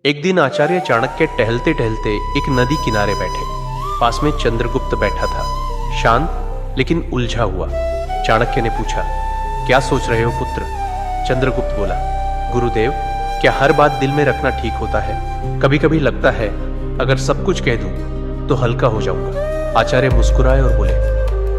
एक दिन आचार्य चाणक्य टहलते टहलते एक नदी किनारे बैठे। पास में चंद्रगुप्त बैठा था, शांत लेकिन उलझा हुआ। चाणक्य ने पूछा, क्या सोच रहे हो पुत्र? चंद्रगुप्त बोला, गुरुदेव, क्या हर बात दिल में रखना ठीक होता है? कभी कभी लगता है अगर सब कुछ कह दूं तो हल्का हो जाऊंगा। आचार्य मुस्कुराए और बोले,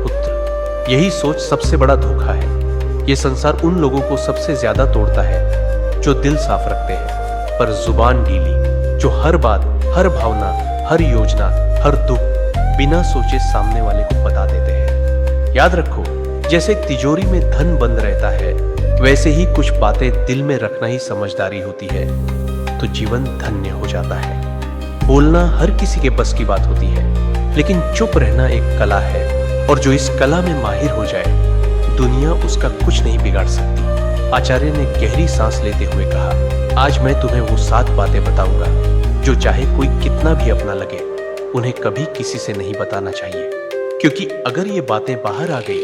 पुत्र, यही सोच सबसे बड़ा धोखा है। ये संसार उन लोगों को सबसे ज्यादा तोड़ता है जो दिल साफ रखते हैं पर जुबान ढीली, जो हर बात, हर भावना, हर योजना, हर दुख बिना सोचे सामने वाले को बता देते हैं। याद रखो, जैसे तिजोरी में धन बंद रहता है, वैसे ही कुछ बातें दिल में रखना ही समझदारी होती है, तो जीवन धन्य हो जाता है। बोलना हर किसी के बस की बात होती है, लेकिन चुप रहना एक कला है, और जो इस कला में माहिर हो जाए, दुनिया उसका कुछ नहीं बिगाड़ सकती। आचार्य ने गहरी सांस लेते हुए कहा, आज मैं तुम्हें वो 7 बातें बताऊंगा जो चाहे कोई कितना भी अपना लगे, उन्हें कभी किसी से नहीं बताना चाहिए, क्योंकि अगर ये बातें बाहर आ गई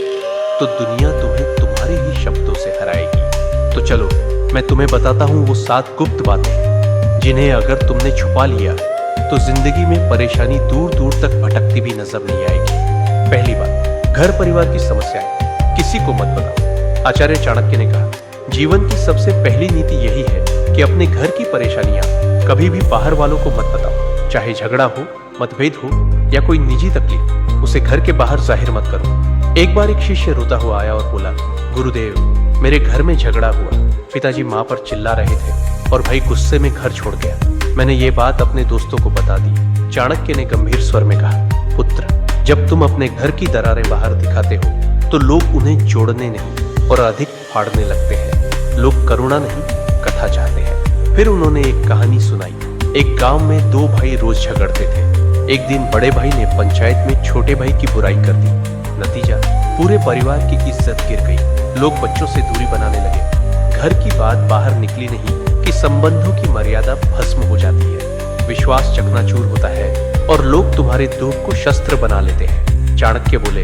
तो दुनिया तुम्हें तुम्हारे ही शब्दों से हराएगी। तो चलो, मैं तुम्हें बताता हूँ वो 7 गुप्त बातें, जिन्हें अगर तुमने छुपा लिया तो जिंदगी में परेशानी दूर दूर तक भटकती भी नजर नहीं आएगी। पहली बात, घर परिवार की समस्याएं किसी को मत बताओ। आचार्य चाणक्य ने कहा, जीवन की सबसे पहली नीति यही है कि अपने घर की परेशानियां कभी भी बाहर वालों को मत बताओ। चाहे झगड़ा हो, मतभेद हो या कोई निजी तकलीफ, उसे घर के बाहर जाहिर मत करो। एक बार एक शिष्य रोता हुआ आया और बोला, गुरुदेव, मेरे घर में झगड़ा हुआ। पिताजी माँ पर चिल्ला रहे थे और भाई गुस्से में घर छोड़ गया। मैंने ये बात अपने दोस्तों को बता दी। चाणक्य ने गंभीर स्वर में कहा, पुत्र, जब तुम अपने घर की दरारें बाहर दिखाते हो तो लोग उन्हें जोड़ने नहीं और अधिक फाड़ने लगते हैं। लोग करुणा नहीं, कथा चाहते हैं। फिर उन्होंने एक कहानी सुनाई। एक गांव में 2 भाई रोज झगड़ते थे। एक दिन बड़े भाई ने पंचायत में छोटे भाई की बुराई कर दी। नतीजा, पूरे परिवार की इज्जत गिर गई। लोग बच्चों से दूरी बनाने लगे। घर की बात बाहर निकली नहीं कि संबंधों की मर्यादा भस्म हो जाती है, विश्वास चकनाचूर होता है और लोग तुम्हारे दुख को शस्त्र बना लेते हैं। चाणक्य बोले,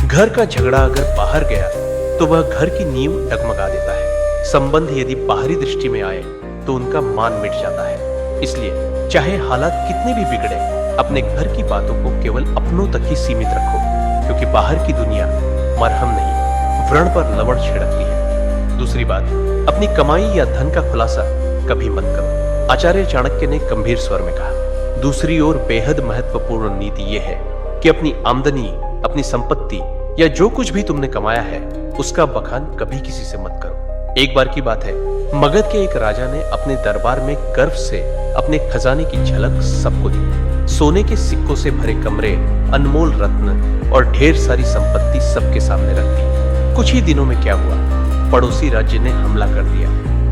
घर का झगड़ा अगर बाहर गया तो वह घर की नींव डगमगा देता है। संबंध यदि बाहरी दृष्टि में आए तो उनका मान मिट जाता है। इसलिए चाहे हालात कितने भी बिगड़े, अपने घर की बातों को केवल अपनों तक ही सीमित रखो, क्योंकि बाहर की दुनिया मरहम नहीं, व्रण पर लवण छिड़कती है। दूसरी बात, अपनी कमाई या धन का खुलासा कभी मत करो। आचार्य चाणक्य ने गंभीर स्वर में कहा, दूसरी ओर बेहद महत्वपूर्ण नीति यह है कि अपनी आमदनी, अपनी संपत्ति या जो कुछ भी तुमने कमाया है, उसका बखान कभी किसी से मत करो। एक बार की बात है, मगध के एक राजा ने अपने दरबार में गर्व से अपने खजाने की झलक सबको दी। सोने के सिक्कों से भरे कमरे, अनमोल रत्न और ढेर सारी संपत्ति सबके सामने रख दी। कुछ ही दिनों में क्या हुआ, पड़ोसी राज्य ने हमला कर दिया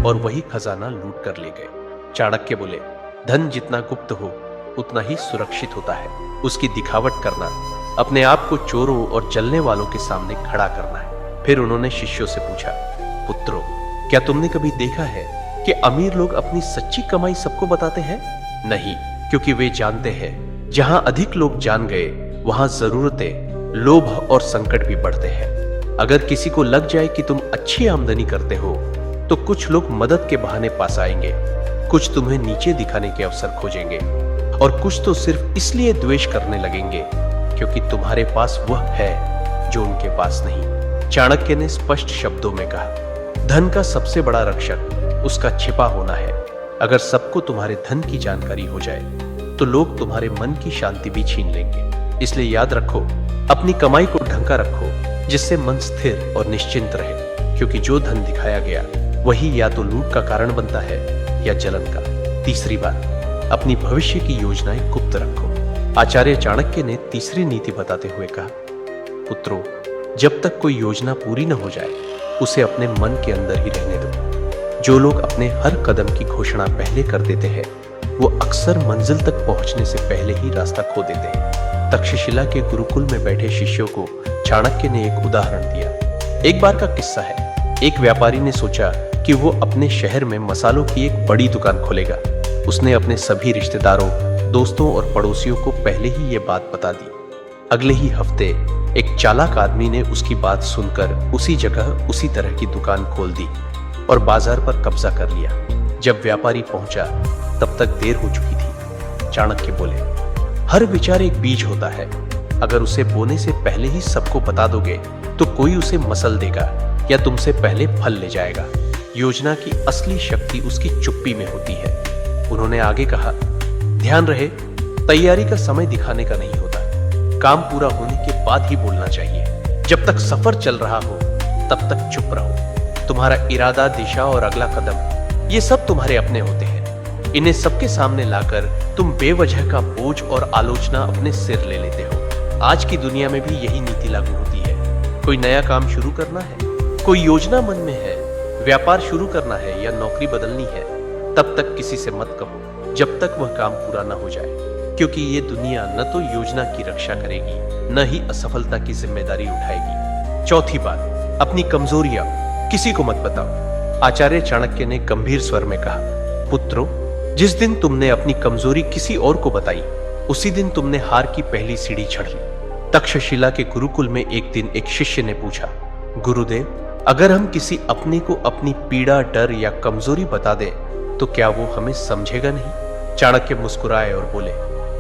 और वही खजाना लूट कर ले गए। चाणक्य बोले, धन जितना गुप्त हो उतना ही सुरक्षित होता है। उसकी दिखावट करना, अपने आप को चोरों और जलने वालों के सामने खड़ा करना है। फिर उन्होंने शिष्यों से पूछा, पुत्रों, क्या तुमने कभी देखा है कि अमीर लोग अपनी सच्ची कमाई सबको बताते हैं? नहीं, क्योंकि वे जानते हैं जहां अधिक लोग जान गए वहां जरूरतें, लोभ और संकट भी बढ़ते हैं। अगर किसी को लग जाए कि तुम अच्छी आमदनी करते हो तो कुछ लोग मदद के बहाने पास आएंगे, कुछ तुम्हें नीचे दिखाने के अवसर खोजेंगे और कुछ तो सिर्फ इसलिए द्वेष करने लगेंगे क्योंकि तुम्हारे पास वह है जो उनके पास नहीं। चाणक्य ने स्पष्ट शब्दों में कहा, धन का सबसे बड़ा रक्षक उसका छिपा होना है। अगर सबको तुम्हारे धन की जानकारी हो जाए तो लोग तुम्हारे मन की शांति भी छीन लेंगे। इसलिए याद रखो, अपनी कमाई को ढंका रखो, जिससे मन स्थिर और निश्चिंत रहे, क्योंकि जो धन दिखाया गया वही या तो लूट का कारण बनता है या जलन का। तीसरी बात, अपनी भविष्य की योजनाएं गुप्त रखो। आचार्य चाणक्य ने तीसरी नीति बताते हुए कहा, पुत्रों, जब तक कोई योजना पूरी न हो जाए उसे अपने मन के अंदर ही रहने दो। जो लोग अपने हर कदम की घोषणा पहले कर देते हैं, वो अक्सर मंजिल तक पहुंचने से पहले ही रास्ता खो देते हैं। तक्षशिला के गुरुकुल में बैठे शिष्यों को चाणक्य ने एक उदाहरण दिया। एक बार का किस्सा है, एक व्यापारी ने सोचा कि वो अपने शहर में मसालों की एक बड़ी दुकान खोलेगा। उसने अपने सभी रिश्तेदारों, दोस्तों और पड़ोसियों को पहले ही ये बात बता दी। अगले ही हफ्ते एक चालाक आदमी ने उसकी बात सुनकर उसी जगह उसी तरह की दुकान खोल दी और बाजार पर कब्जा कर लिया। जब व्यापारी पहुंचा तब तक देर हो चुकी थी। चाणक्य बोले, हर विचार एक बीज होता है। अगर उसे बोने से पहले ही सबको बता दोगे तो कोई उसे मसल देगा या तुमसे पहले फल ले जाएगा। योजना की असली शक्ति उसकी चुप्पी में होती है। उन्होंने आगे कहा, ध्यान रहे, तैयारी का समय दिखाने का नहीं होता। काम पूरा होने के बाद ही बोलना चाहिए। जब तक सफर चल रहा हो तब तक चुप रहो। तुम्हारा इरादा, दिशा और अगला कदम, ये सब तुम्हारे अपने होते हैं। इन्हें सबके सामने लाकर तुम बेवजह का बोझ और आलोचना अपने सिर ले लेते हो। आज की दुनिया में भी यही नीति लागू होती है। कोई नया काम शुरू करना है, कोई योजना मन में है, व्यापार शुरू करना है या नौकरी बदलनी है, तब तक किसी से मत कहो जब तक वह काम पूरा न हो जाए, क्योंकि ये दुनिया न तो योजना की रक्षा करेगी न ही असफलता की जिम्मेदारी उठाएगी। चौथी बात, अपनी कमजोरियां किसी को मत बताओ। आचार्य चाणक्य ने गंभीर स्वर में कहा, पुत्रों, जिस दिन तुमने अपनी कमजोरी किसी और को बताई उसी दिन तुमने हार की पहली सीढ़ी चढ़ ली। तक्षशिला के गुरुकुल में एक दिन एक शिष्य ने पूछा, गुरुदेव, अगर हम किसी अपने को अपनी पीड़ा, डर या कमजोरी बता दें तो क्या वो हमें समझेगा नहीं? चाणक्य मुस्कुराए और बोले,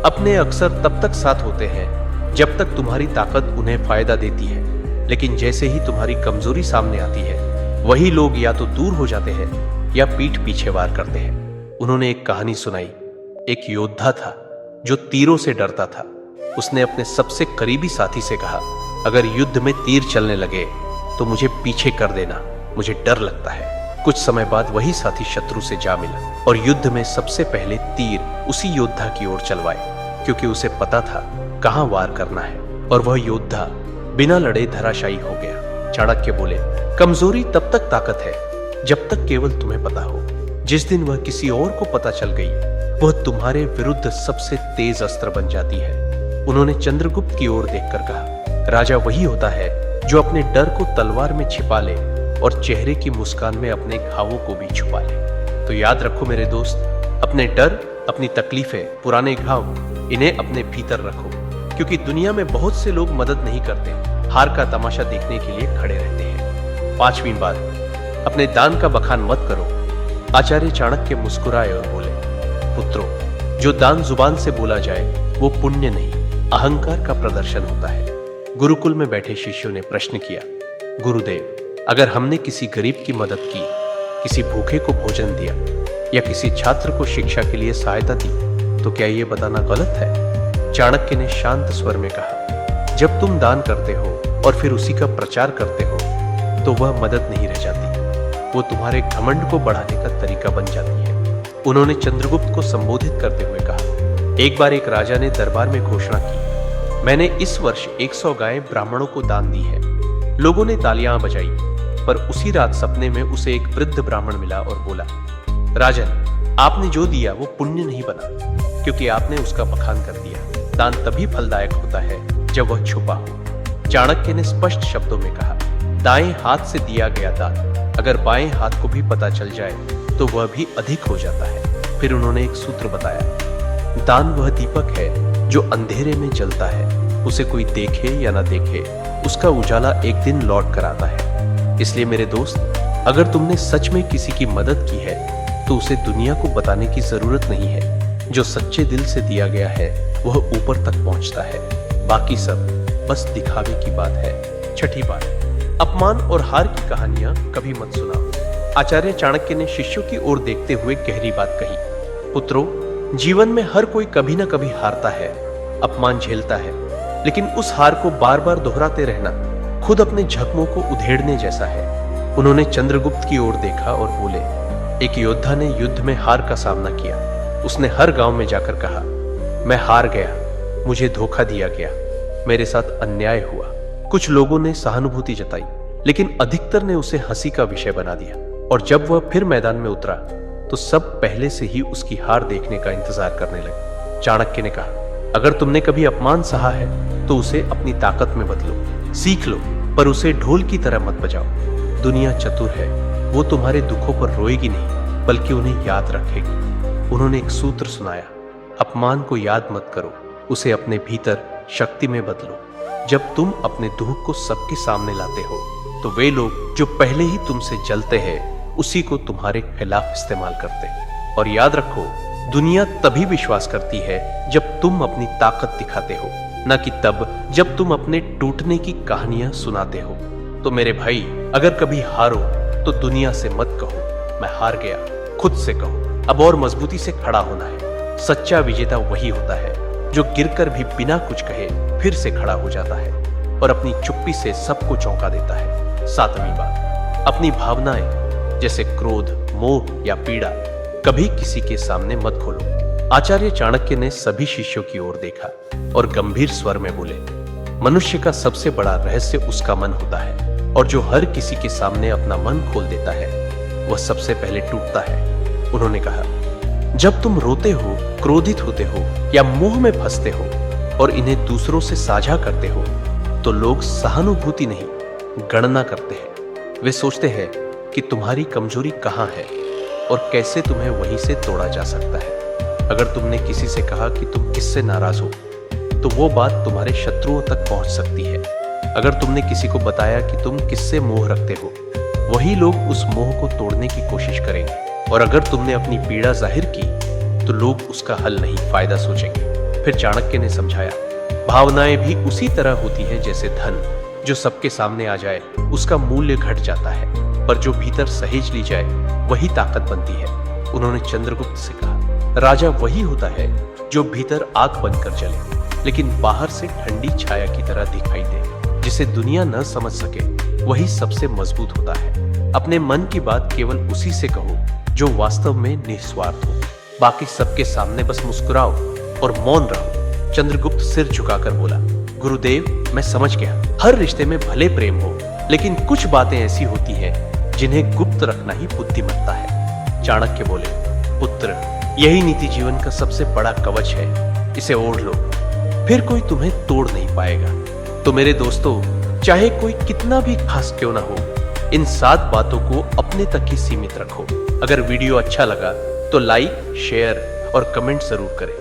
अपने अक्सर तब तक साथ होते हैं जब तक तुम्हारी ताकत उन्हें फायदा देती है, लेकिन जैसे ही तुम्हारी कमजोरी सामने आती है वही लोग या तो दूर हो जाते हैं या पीठ पीछे वार करते हैं। उन्होंने एक कहानी सुनाई। एक योद्धा था जो तीरों से डरता था। उसने अपने सबसे करीबी साथी से कहा, अगर युद्ध में तीर चलने लगे तो मुझे पीछे कर देना, मुझे डर लगता है। कुछ समय बाद वही साथी शत्रु से जा मिला और युद्ध में सबसे पहले तीर उसी योद्धा की ओर चलवाए, क्योंकि उसे पता था कहां वार करना है, और वह योद्धा बिना लड़े धराशायी हो गया। चाणक्य बोले, कमजोरी तब तक ताकत है जब तक केवल तुम्हें पता हो। जिस दिन वह किसी और को पता चल गई, वह तुम्हारे विरुद्ध सबसे तेज अस्त्र बन जाती है। उन्होंने चंद्रगुप्त की ओर देखकर कहा, राजा वही होता है जो अपने डर को तलवार में छिपा ले और चेहरे की मुस्कान में अपने घावों को भी छुपा ले। तो याद रखो मेरे दोस्त, अपने डर, अपनी तकलीफें, पुराने घाव, इन्हें अपने भीतर रखो, क्योंकि दुनिया में बहुत से लोग मदद नहीं करते, हार का तमाशा देखने के लिए खड़े रहते हैं। पांचवी बात, अपने दान का बखान मत करो। आचार्य चाणक्य मुस्कुराए और बोले, पुत्रों, जो दान जुबान से बोला जाए वो पुण्य नहीं, अहंकार का प्रदर्शन होता है। गुरुकुल में बैठे शिष्यों ने प्रश्न किया, गुरुदेव, अगर हमने किसी गरीब की मदद की, किसी भूखे को भोजन दिया या किसी छात्र को शिक्षा के लिए सहायता दी, तो क्या यह बताना गलत है? चाणक्य ने शांत स्वर में कहा, जब तुम दान करते हो और फिर उसी का प्रचार करते हो तो वह मदद नहीं रह जाती, वो तुम्हारे घमंड को बढ़ाने का तरीका बन जाती है। उन्होंने चंद्रगुप्त को संबोधित करते हुए कहा, एक बार एक राजा ने दरबार में घोषणा की, मैंने इस वर्ष 100 गायें ब्राह्मणों को दान दी है। लोगों ने तालियां बजाई, पर उसी रात सपने में उसे एक वृद्ध ब्राह्मण मिला और बोला, राजन, आपने जो दिया वो पुण्य नहीं बना, क्योंकि आपने उसका बखान कर दिया। दान तभी फलदायक होता है जब वह छुपा हो। चाणक्य ने स्पष्ट शब्दों में कहा, दाएं हाथ से दिया गया दान अगर बाएं हाथ को भी पता चल जाए तो वह भी अधिक हो जाता है। फिर उन्होंने एक सूत्र बताया, दान वह दीपक है जो अंधेरे में जलता है, उसे कोई देखे या ना देखे, उसका उजाला एक दिन लौट कर आता है। इसलिए मेरे दोस्त, अगर तुमने सच में किसी की मदद की है तो उसे दुनिया को बताने की जरूरत नहीं है। जो सच्चे दिल से दिया गया है वह ऊपर तक पहुंचता है, बाकी सब बस दिखावे की बात है। छठी बात, अपमान और हार की कहानियां कभी मत सुनाओ। आचार्य चाणक्य ने शिष्यों की ओर देखते हुए गहरी बात कही, पुत्रों, जीवन में हर कोई कभी ना कभी हारता है, अपमान झेलता है, लेकिन उस हार को बार बार दोहराते रहना खुद अपने जख्मों को उधेड़ने जैसा है। उन्होंने चंद्रगुप्त की ओर देखा और बोले, एक योद्धा ने युद्ध में हार का सामना किया। उसने हर गांव में जाकर कहा, मैं हार गया, मुझे धोखा दिया गया, मेरे साथ अन्याय हुआ। कुछ लोगों ने सहानुभूति जताई, लेकिन अधिकतर ने उसे हंसी का विषय बना दिया, और जब वह फिर मैदान में उतरा तो सब पहले से ही उसकी हार देखने का इंतजार करने लगे। चाणक्य ने कहा, अगर तुमने कभी अपमान सहा है तो उसे अपनी ताकत में बदलो, सीख लो, पर उसे ढोल की तरह मत बजाओ। दुनिया चतुर है, वो तुम्हारे दुखों पर रोएगी नहीं बल्कि उन्हें याद रखेगी। उन्होंने एक सूत्र सुनाया, अपमान को याद मत करो, उसे अपने भीतर शक्ति में बदलो। जब तुम अपने दुख को सबके सामने लाते हो तो वे लोग जो पहले ही तुमसे जलते हैं उसी को तुम्हारे खिलाफ इस्तेमाल करते। और याद रखो, दुनिया तभी विश्वास करती है जब तुम अपनी ताकत दिखाते हो, न कि तब जब तुम अपने टूटने की कहानियां सुनाते हो। तो मेरे भाई, अगर कभी हारो तो दुनिया से मत कहो मैं हार गया, खुद से कहो अब और मजबूती से खड़ा होना है। सच्चा विजेता वही होता है जो गिरकर भी बिना कुछ कहे फिर से खड़ा हो जाता है और अपनी चुप्पी से सबको चौंका देता है। 7वीं बात, अपनी भावनाएं जैसे क्रोध, मोह या पीड़ा कभी किसी के सामने मत खोलो। आचार्य चाणक्य ने सभी शिष्यों की ओर देखा और गंभीर स्वर में बोले, मनुष्य का सबसे बड़ा रहस्य उसका मन होता है, और जो हर किसी के सामने अपना मन खोल देता है वह सबसे पहले टूटता है। उन्होंने कहा, जब तुम रोते हो, क्रोधित होते हो या मोह में फंसते हो और इन्हें दूसरों से साझा करते हो, तो लोग सहानुभूति नहीं, गणना करते हैं। वे सोचते हैं कि तुम्हारी कमजोरी कहाँ है और कैसे तुम्हें वहीं से तोड़ा जा सकता है। अगर तुमने किसी से कहा कि तुम किससे नाराज हो, तो वो बात तुम्हारे शत्रुओं तक पहुंच सकती है। अगर तुमने किसी को बताया कि तुम किससे मोह रखते हो, वही लोग उस मोह को तोड़ने की कोशिश करेंगे। और अगर तुमने अपनी पीड़ा जाहिर की, तो लोग उसका हल नहीं, फायदा सोचेंगे। फिर चाणक्य ने समझाया, भावनाएं भी उसी तरह होती हैं जैसे धन, जो सबके सामने आ जाए उसका मूल्य घट जाता है, पर जो भीतर सहेज ली जाए वही ताकत बनती है। उन्होंने चंद्रगुप्त से कहा, राजा वही होता है जो भीतर आग बनकर जले, लेकिन बाहर से ठंडी छाया की तरह दिखाई दे। जिसे दुनिया न समझ सके वही सबसे मजबूत होता है। अपने मन की बात केवल उसी से कहो जो वास्तव में निस्वार्थ हो। बाकी सबके सामने बस मुस्कुराओ और मौन रहो। चंद्रगुप्त सिर झुकाकर बोला, गुरुदेव, मैं समझ गया। हर रिश्ते में भले प्रेम हो, लेकिन कुछ बातें ऐसी होती हैं जिन्हें गुप्त रखना ही बुद्धिमत्ता है। चाणक्य बोले, पुत्र, यही नीति जीवन का सबसे बड़ा कवच है। इसे ओढ़ लो, फिर कोई तुम्हें तोड़ नहीं पाएगा। तो मेरे दोस्तों, चाहे कोई कितना भी खास क्यों ना हो, इन 7 बातों को अपने तक ही सीमित रखो। अगर वीडियो अच्छा लगा तो लाइक, शेयर और कमेंट जरूर करें।